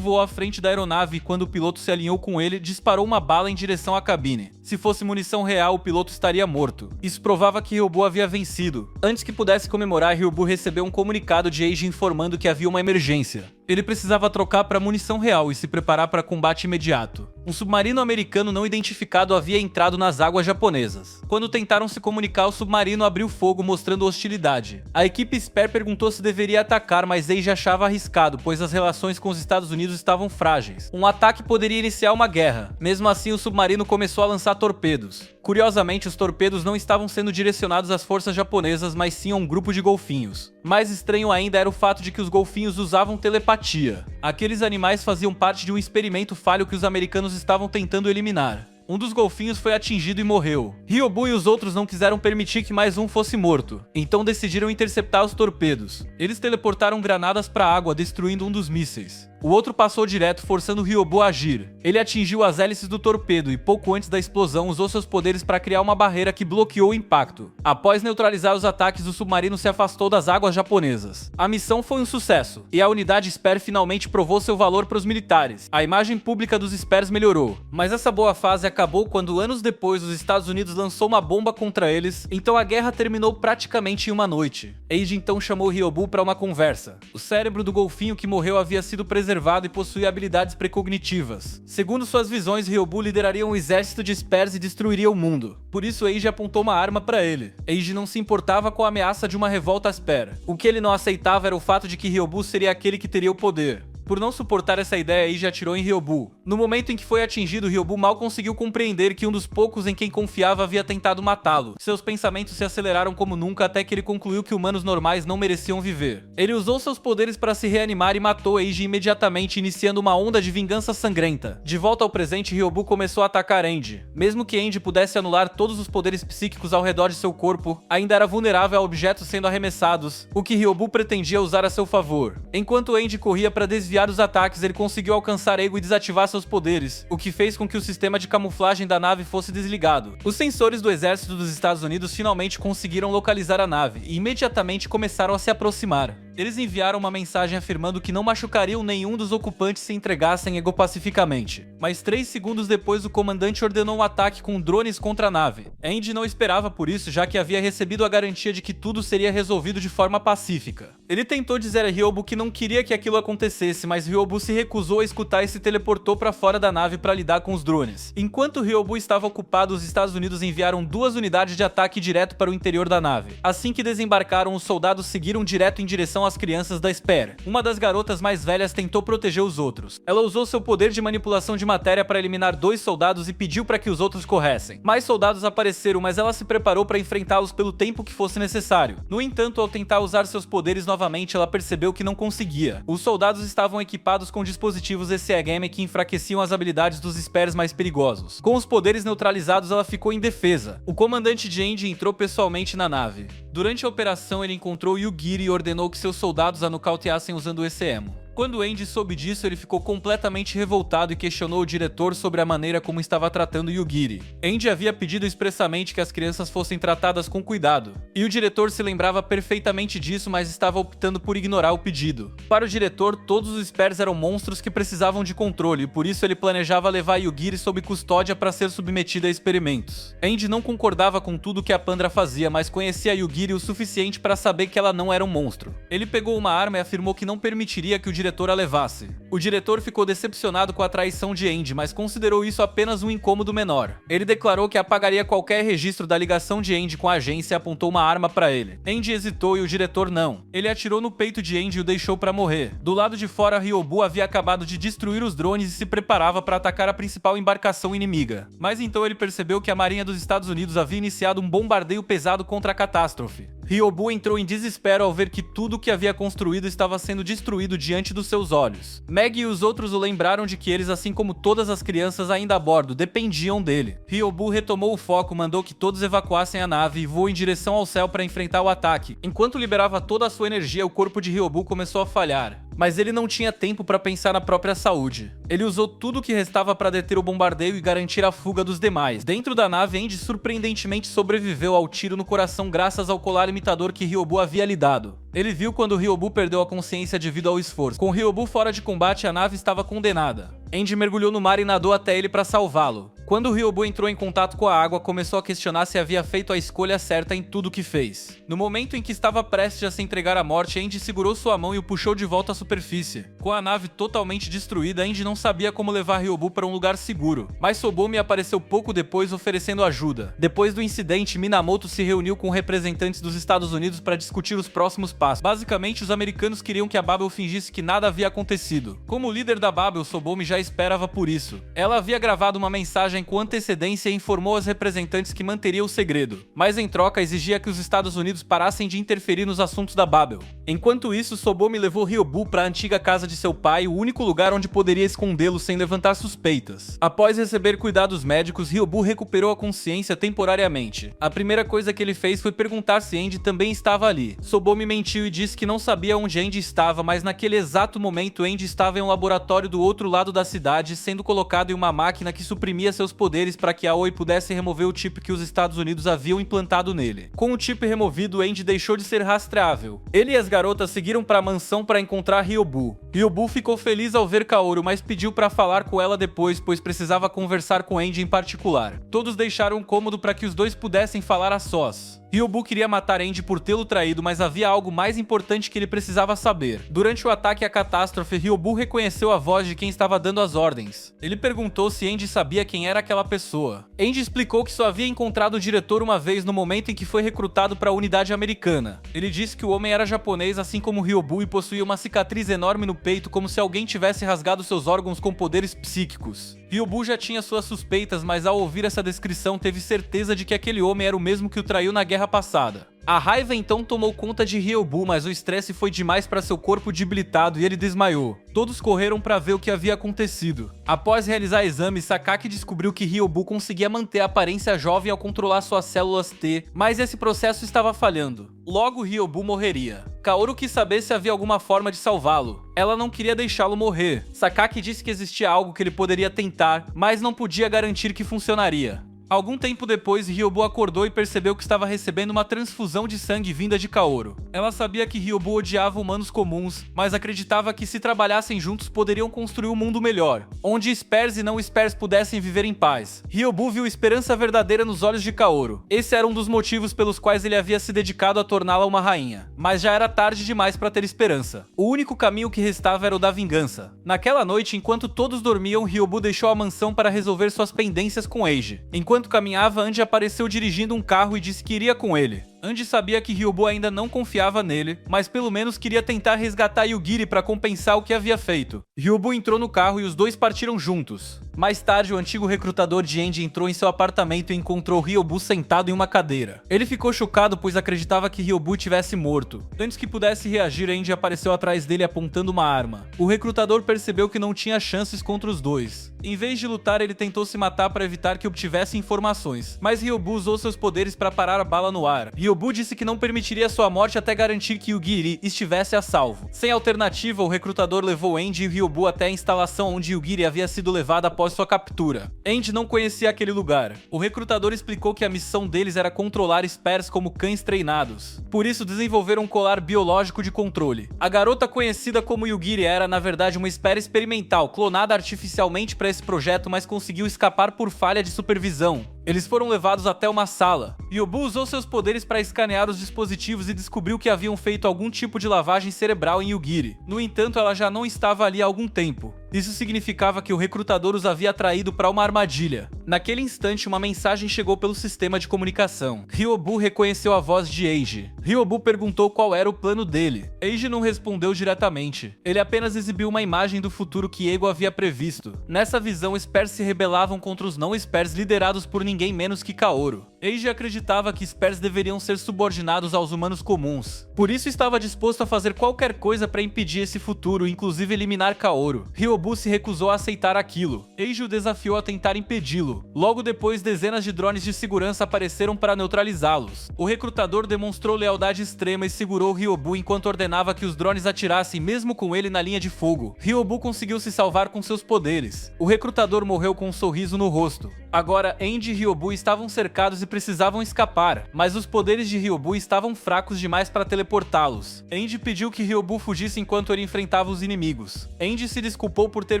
voou à frente da aeronave e quando o piloto se alinhou com ele, disparou uma bala em direção à cabine. Se fosse munição real, o piloto estaria morto. Isso provava que Ryobu havia vencido. Antes que pudesse comemorar, Ryobu recebeu um comunicado de Eiji informando que havia uma emergência. Ele precisava trocar para munição real e se preparar para combate imediato. Um submarino americano não identificado havia entrado nas águas japonesas. Quando tentaram se comunicar, o submarino abriu fogo mostrando hostilidade. A equipe Spare perguntou se deveria atacar, mas Eiji achava arriscado, pois as relações com os Estados Unidos estavam frágeis. Um ataque poderia iniciar uma guerra. Mesmo assim, o submarino começou a lançar torpedos. Curiosamente, os torpedos não estavam sendo direcionados às forças japonesas, mas sim a um grupo de golfinhos. Mais estranho ainda era o fato de que os golfinhos usavam telepatia. Aqueles animais faziam parte de um experimento falho que os americanos estavam tentando eliminar. Um dos golfinhos foi atingido e morreu. Ryobu e os outros não quiseram permitir que mais um fosse morto, então decidiram interceptar os torpedos. Eles teleportaram granadas para a água, destruindo um dos mísseis. O outro passou direto, forçando Ryobu a agir. Ele atingiu as hélices do torpedo e pouco antes da explosão usou seus poderes para criar uma barreira que bloqueou o impacto. Após neutralizar os ataques, o submarino se afastou das águas japonesas. A missão foi um sucesso, e a unidade Spare finalmente provou seu valor para os militares. A imagem pública dos Spares melhorou, mas essa boa fase acabou quando anos depois os Estados Unidos lançou uma bomba contra eles, então a guerra terminou praticamente em uma noite. Eiji então chamou Ryobu para uma conversa. O cérebro do golfinho que morreu havia sido preservado e possuía habilidades precognitivas. Segundo suas visões, Ryobu lideraria um exército de Spares e destruiria o mundo. Por isso, Eiji apontou uma arma para ele. Eiji não se importava com a ameaça de uma revolta Spare. O que ele não aceitava era o fato de que Ryobu seria aquele que teria o poder. Por não suportar essa ideia, Eiji atirou em Ryobu. No momento em que foi atingido, Ryobu mal conseguiu compreender que um dos poucos em quem confiava havia tentado matá-lo. Seus pensamentos se aceleraram como nunca até que ele concluiu que humanos normais não mereciam viver. Ele usou seus poderes para se reanimar e matou Eiji imediatamente, iniciando uma onda de vingança sangrenta. De volta ao presente, Ryobu começou a atacar Andy. Mesmo que Andy pudesse anular todos os poderes psíquicos ao redor de seu corpo, ainda era vulnerável a objetos sendo arremessados, o que Ryobu pretendia usar a seu favor. Enquanto Andy corria para desviar os ataques, ele conseguiu alcançar Ego e desativar seus poderes, o que fez com que o sistema de camuflagem da nave fosse desligado. Os sensores do exército dos Estados Unidos finalmente conseguiram localizar a nave e imediatamente começaram a se aproximar. Eles enviaram uma mensagem afirmando que não machucariam nenhum dos ocupantes se entregassem Ego pacificamente. Mas 3 segundos depois, o comandante ordenou um ataque com drones contra a nave. Andy não esperava por isso, já que havia recebido a garantia de que tudo seria resolvido de forma pacífica. Ele tentou dizer a Ryobu que não queria que aquilo acontecesse, mas Ryobu se recusou a escutar e se teleportou para fora da nave para lidar com os drones. Enquanto Ryobu estava ocupado, os Estados Unidos enviaram 2 unidades de ataque direto para o interior da nave. Assim que desembarcaram, os soldados seguiram direto em direção não as crianças da Spare. Uma das garotas mais velhas tentou proteger os outros. Ela usou seu poder de manipulação de matéria para eliminar 2 soldados e pediu para que os outros corressem. Mais soldados apareceram, mas ela se preparou para enfrentá-los pelo tempo que fosse necessário. No entanto, ao tentar usar seus poderes novamente, ela percebeu que não conseguia. Os soldados estavam equipados com dispositivos ECM que enfraqueciam as habilidades dos Spares mais perigosos. Com os poderes neutralizados, ela ficou indefesa. O comandante de Andy entrou pessoalmente na nave. Durante a operação, ele encontrou Yugiri e ordenou que seus soldados a nocauteassem usando o ECM. Quando Andy soube disso, ele ficou completamente revoltado e questionou o diretor sobre a maneira como estava tratando Yugiri. Andy havia pedido expressamente que as crianças fossem tratadas com cuidado, e o diretor se lembrava perfeitamente disso, mas estava optando por ignorar o pedido. Para o diretor, todos os Spares eram monstros que precisavam de controle, e por isso ele planejava levar Yugiri sob custódia para ser submetida a experimentos. Andy não concordava com tudo que a Pandra fazia, mas conhecia Yugiri o suficiente para saber que ela não era um monstro. Ele pegou uma arma e afirmou que não permitiria que o diretor a levasse. O diretor ficou decepcionado com a traição de Andy, mas considerou isso apenas um incômodo menor. Ele declarou que apagaria qualquer registro da ligação de Andy com a agência e apontou uma arma para ele. Andy hesitou e o diretor não. Ele atirou no peito de Andy e o deixou para morrer. Do lado de fora, Ryobu havia acabado de destruir os drones e se preparava para atacar a principal embarcação inimiga. Mas então ele percebeu que a Marinha dos Estados Unidos havia iniciado um bombardeio pesado contra a catástrofe. Ryobu entrou em desespero ao ver que tudo o que havia construído estava sendo destruído diante dos seus olhos. Meg e os outros o lembraram de que eles, assim como todas as crianças ainda a bordo, dependiam dele. Ryobu retomou o foco, mandou que todos evacuassem a nave e voou em direção ao céu para enfrentar o ataque. Enquanto liberava toda a sua energia, o corpo de Ryobu começou a falhar. Mas ele não tinha tempo para pensar na própria saúde. Ele usou tudo o que restava para deter o bombardeio e garantir a fuga dos demais. Dentro da nave, Andy surpreendentemente sobreviveu ao tiro no coração graças ao colar imitador que Ryobu havia lhe dado. Ele viu quando Ryobu perdeu a consciência devido ao esforço. Com Ryobu fora de combate, a nave estava condenada. Andy mergulhou no mar e nadou até ele para salvá-lo. Quando Ryobu entrou em contato com a água, começou a questionar se havia feito a escolha certa em tudo o que fez. No momento em que estava prestes a se entregar à morte, Andy segurou sua mão e o puxou de volta à superfície. Com a nave totalmente destruída, Andy não sabia como levar Ryobu para um lugar seguro, mas Sobomi apareceu pouco depois oferecendo ajuda. Depois do incidente, Minamoto se reuniu com representantes dos Estados Unidos para discutir os próximos passos. Basicamente, os americanos queriam que a Babel fingisse que nada havia acontecido. Como líder da Babel, Sobomi já esperava por isso. Ela havia gravado uma mensagem com antecedência e informou aos representantes que manteria o segredo, mas em troca exigia que os Estados Unidos parassem de interferir nos assuntos da Babel. Enquanto isso, Sobomi levou Ryobu para a antiga casa de seu pai, o único lugar onde poderia escondê-lo sem levantar suspeitas. Após receber cuidados médicos, Ryobu recuperou a consciência temporariamente. A primeira coisa que ele fez foi perguntar se Andy também estava ali. Sobomi mentiu e disse que não sabia onde Andy estava, mas naquele exato momento Andy estava em um laboratório do outro lado da cidade, sendo colocado em uma máquina que suprimia seus poderes para que a Oi pudesse remover o chip que os Estados Unidos haviam implantado nele. Com o chip removido, Andy deixou de ser rastreável. Ele e as garotas seguiram para a mansão para encontrar Ryobu. Ryobu ficou feliz ao ver Kaoru, mas pediu para falar com ela depois, pois precisava conversar com Andy em particular. Todos deixaram um cômodo para que os dois pudessem falar a sós. Ryobu queria matar Andy por tê-lo traído, mas havia algo mais importante que ele precisava saber. Durante o ataque à catástrofe, Ryobu reconheceu a voz de quem estava dando as ordens. Ele perguntou se Andy sabia quem era aquela pessoa. Andy explicou que só havia encontrado o diretor uma vez no momento em que foi recrutado para a unidade americana. Ele disse que o homem era japonês, assim como Ryobu, e possuía uma cicatriz enorme no peito, como se alguém tivesse rasgado seus órgãos com poderes psíquicos. Ryobu já tinha suas suspeitas, mas ao ouvir essa descrição teve certeza de que aquele homem era o mesmo que o traiu na guerra passada. A raiva então tomou conta de Ryobu, mas o estresse foi demais para seu corpo debilitado e ele desmaiou. Todos correram para ver o que havia acontecido. Após realizar exames, Sakaki descobriu que Ryobu conseguia manter a aparência jovem ao controlar suas células T, mas esse processo estava falhando. Logo, Ryobu morreria. Kaoru quis saber se havia alguma forma de salvá-lo. Ela não queria deixá-lo morrer. Sakaki disse que existia algo que ele poderia tentar, mas não podia garantir que funcionaria. Algum tempo depois, Ryobu acordou e percebeu que estava recebendo uma transfusão de sangue vinda de Kaoru. Ela sabia que Ryobu odiava humanos comuns, mas acreditava que se trabalhassem juntos poderiam construir um mundo melhor, onde Spares e não Spares pudessem viver em paz. Ryobu viu esperança verdadeira nos olhos de Kaoru. Esse era um dos motivos pelos quais ele havia se dedicado a torná-la uma rainha. Mas já era tarde demais para ter esperança. O único caminho que restava era o da vingança. Naquela noite, enquanto todos dormiam, Ryobu deixou a mansão para resolver suas pendências com Eiji. Enquanto Enquanto caminhava, Andy apareceu dirigindo um carro e disse que iria com ele. Andy sabia que Ryobu ainda não confiava nele, mas pelo menos queria tentar resgatar Yugiri para compensar o que havia feito. Ryobu entrou no carro e os dois partiram juntos. Mais tarde, o antigo recrutador de Andy entrou em seu apartamento e encontrou Ryobu sentado em uma cadeira. Ele ficou chocado pois acreditava que Ryobu tivesse morto. Antes que pudesse reagir, Andy apareceu atrás dele apontando uma arma. O recrutador percebeu que não tinha chances contra os dois. Em vez de lutar, ele tentou se matar para evitar que obtivesse informações, mas Ryobu usou seus poderes para parar a bala no ar. Ryobu disse que não permitiria sua morte até garantir que Yugiri estivesse a salvo. Sem alternativa, o recrutador levou Andy e Ryobu até a instalação onde Yugiri havia sido levada após sua captura. Andy não conhecia aquele lugar. O recrutador explicou que a missão deles era controlar Spears como cães treinados. Por isso, desenvolveram um colar biológico de controle. A garota conhecida como Yugiri era, na verdade, uma Spear experimental, clonada artificialmente para esse projeto, mas conseguiu escapar por falha de supervisão. Eles foram levados até uma sala. Ryobu usou seus poderes para escanear os dispositivos e descobriu que haviam feito algum tipo de lavagem cerebral em Yugiri. No entanto, ela já não estava ali há algum tempo. Isso significava que o recrutador os havia atraído para uma armadilha. Naquele instante, uma mensagem chegou pelo sistema de comunicação. Ryobu reconheceu a voz de Eiji. Ryobu perguntou qual era o plano dele. Eiji não respondeu diretamente. Ele apenas exibiu uma imagem do futuro que Ego havia previsto. Nessa visão, Spears se rebelavam contra os não-Spears liderados por ninguém menos que Kaoru. Eiji acreditava que Spears deveriam ser subordinados aos humanos comuns. Por isso estava disposto a fazer qualquer coisa para impedir esse futuro, inclusive eliminar Kaoru. Ryobu se recusou a aceitar aquilo. Eiji o desafiou a tentar impedi-lo. Logo depois, dezenas de drones de segurança apareceram para neutralizá-los. O recrutador demonstrou lealdade extrema e segurou Ryobu enquanto ordenava que os drones atirassem mesmo com ele na linha de fogo. Ryobu conseguiu se salvar com seus poderes. O recrutador morreu com um sorriso no rosto. Agora, Andy e Ryobu estavam cercados e precisavam escapar, mas os poderes de Ryobu estavam fracos demais para teleportá-los. Andy pediu que Ryobu fugisse enquanto ele enfrentava os inimigos. Andy se desculpou por ter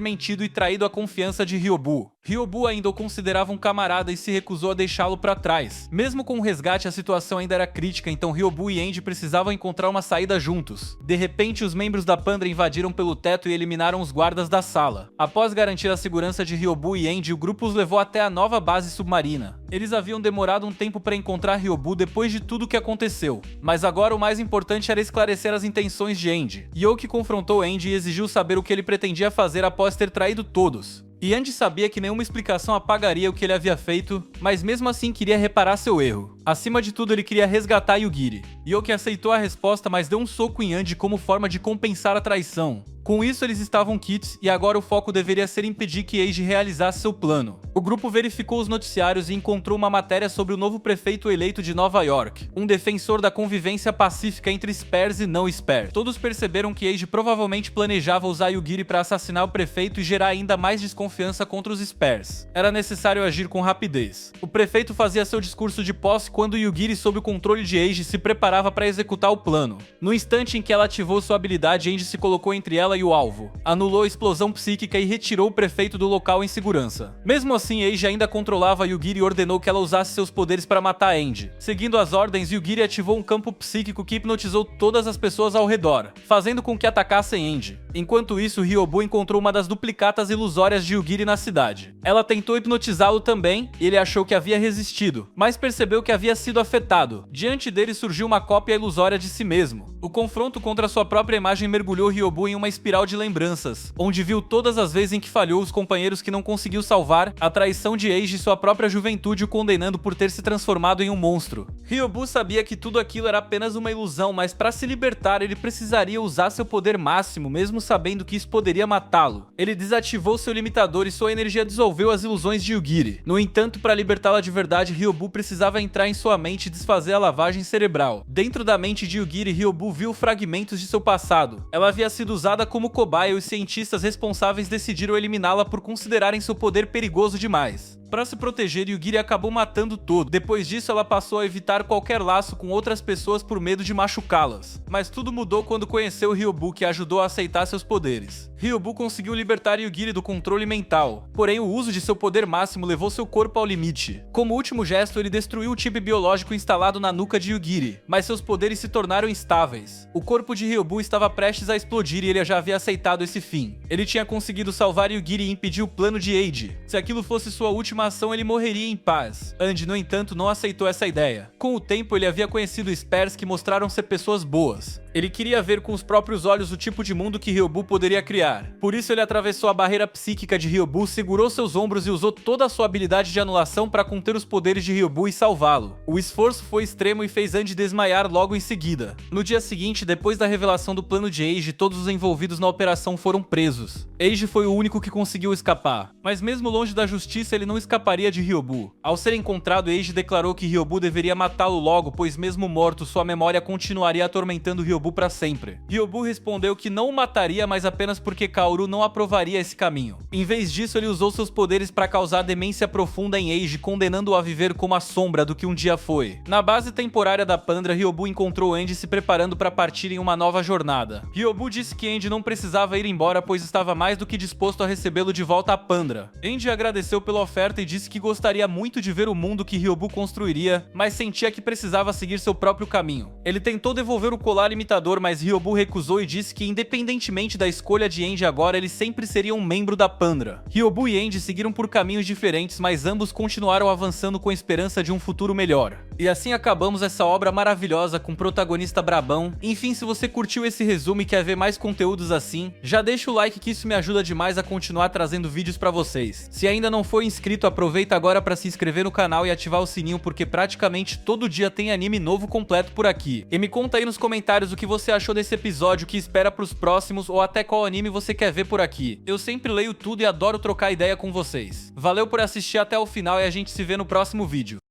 mentido e traído a confiança de Ryobu. Ryobu ainda o considerava um camarada e se recusou a deixá-lo para trás. Mesmo com o resgate, a situação ainda era crítica, então Ryobu e Andy precisavam encontrar uma saída juntos. De repente, os membros da Pandra invadiram pelo teto e eliminaram os guardas da sala. Após garantir a segurança de Ryobu e Andy, o grupo os levou até a nova base submarina. Eles haviam demorado um tempo para encontrar Ryobu depois de tudo o que aconteceu, mas agora o mais importante era esclarecer as intenções de Andy. Yoki confrontou Andy e exigiu saber o que ele pretendia fazer após ter traído todos. E Andy sabia que nenhuma explicação apagaria o que ele havia feito, mas mesmo assim queria reparar seu erro. Acima de tudo, ele queria resgatar Yugiri. Yoki aceitou a resposta, mas deu um soco em Andy como forma de compensar a traição. Com isso, eles estavam quites e agora o foco deveria ser impedir que Eiji realizasse seu plano. O grupo verificou os noticiários e encontrou uma matéria sobre o novo prefeito eleito de Nova York, um defensor da convivência pacífica entre Spears e não-Spears. Todos perceberam que Eiji provavelmente planejava usar Yugiri para assassinar o prefeito e gerar ainda mais desconfiança contra os Spears. Era necessário agir com rapidez. O prefeito fazia seu discurso de posse quando Yugiri, sob o controle de Eiji, se preparava para executar o plano. No instante em que ela ativou sua habilidade, Andy se colocou entre ela e o alvo, anulou a explosão psíquica e retirou o prefeito do local em segurança. Mesmo assim, Eiji ainda controlava Yugiri e ordenou que ela usasse seus poderes para matar Andy. Seguindo as ordens, Yugiri ativou um campo psíquico que hipnotizou todas as pessoas ao redor, fazendo com que atacassem Andy. Enquanto isso, Ryobu encontrou uma das duplicatas ilusórias de Yugiri na cidade. Ela tentou hipnotizá-lo também e ele achou que havia resistido, mas percebeu que havia sido afetado. Diante dele surgiu uma cópia ilusória de si mesmo. O confronto contra sua própria imagem mergulhou Ryobu em uma espiral de lembranças, onde viu todas as vezes em que falhou os companheiros que não conseguiu salvar, a traição de Eiji e sua própria juventude o condenando por ter se transformado em um monstro. Ryobu sabia que tudo aquilo era apenas uma ilusão, mas para se libertar ele precisaria usar seu poder máximo, mesmo sabendo que isso poderia matá-lo. Ele desativou seu limitador e sua energia dissolveu as ilusões de Yugiri. No entanto, para libertá-la de verdade, Ryobu precisava entrar em sua mente e desfazer a lavagem cerebral. Dentro da mente de Yugiri, Ryobu viu fragmentos de seu passado. Ela havia sido usada como cobaia e os cientistas responsáveis decidiram eliminá-la por considerarem seu poder perigoso demais. Para se proteger, Yugiri acabou matando todo. Depois disso, ela passou a evitar qualquer laço com outras pessoas por medo de machucá-las. Mas tudo mudou quando conheceu Ryobu, que a ajudou a aceitar seus poderes. Ryobu conseguiu libertar Yugiri do controle mental, porém o uso de seu poder máximo levou seu corpo ao limite. Como último gesto, ele destruiu o chip biológico instalado na nuca de Yugiri, mas seus poderes se tornaram instáveis. O corpo de Ryobu estava prestes a explodir e ele já havia aceitado esse fim. Ele tinha conseguido salvar Yugiri e impedir o plano de Eiji. Se aquilo fosse sua última estimação ele morreria em paz. Andy, no entanto, não aceitou essa ideia. Com o tempo, ele havia conhecido Spares que mostraram ser pessoas boas. Ele queria ver com os próprios olhos o tipo de mundo que Ryobu poderia criar. Por isso ele atravessou a barreira psíquica de Ryobu, segurou seus ombros e usou toda a sua habilidade de anulação para conter os poderes de Ryobu e salvá-lo. O esforço foi extremo e fez Andy desmaiar logo em seguida. No dia seguinte, depois da revelação do plano de Eiji, todos os envolvidos na operação foram presos. Eiji foi o único que conseguiu escapar, mas mesmo longe da justiça ele não escaparia de Ryobu. Ao ser encontrado, Eiji declarou que Ryobu deveria matá-lo logo, pois mesmo morto, sua memória continuaria atormentando Ryobu para sempre. Ryobu respondeu que não o mataria, mas apenas porque Kaoru não aprovaria esse caminho. Em vez disso, ele usou seus poderes para causar demência profunda em Eiji, condenando-o a viver como a sombra do que um dia foi. Na base temporária da Pandra, Ryobu encontrou Andy se preparando para partir em uma nova jornada. Ryobu disse que Andy não precisava ir embora, pois estava mais do que disposto a recebê-lo de volta à Pandra. Andy agradeceu pela oferta e disse que gostaria muito de ver o mundo que Ryobu construiria, mas sentia que precisava seguir seu próprio caminho. Ele tentou devolver o colar imitador, mas Ryobu recusou e disse que, independentemente da escolha de Andy agora, ele sempre seria um membro da Pandra. Ryobu e Andy seguiram por caminhos diferentes, mas ambos continuaram avançando com a esperança de um futuro melhor. E assim acabamos essa obra maravilhosa com protagonista brabão. Enfim, se você curtiu esse resumo e quer ver mais conteúdos assim, já deixa o like que isso me ajuda demais a continuar trazendo vídeos pra vocês. Se ainda não for inscrito, aproveita agora pra se inscrever no canal e ativar o sininho, porque praticamente todo dia tem anime novo completo por aqui. E me conta aí nos comentários o que você achou desse episódio, o que espera pros próximos ou até qual anime você quer ver por aqui. Eu sempre leio tudo e adoro trocar ideia com vocês. Valeu por assistir até o final e a gente se vê no próximo vídeo.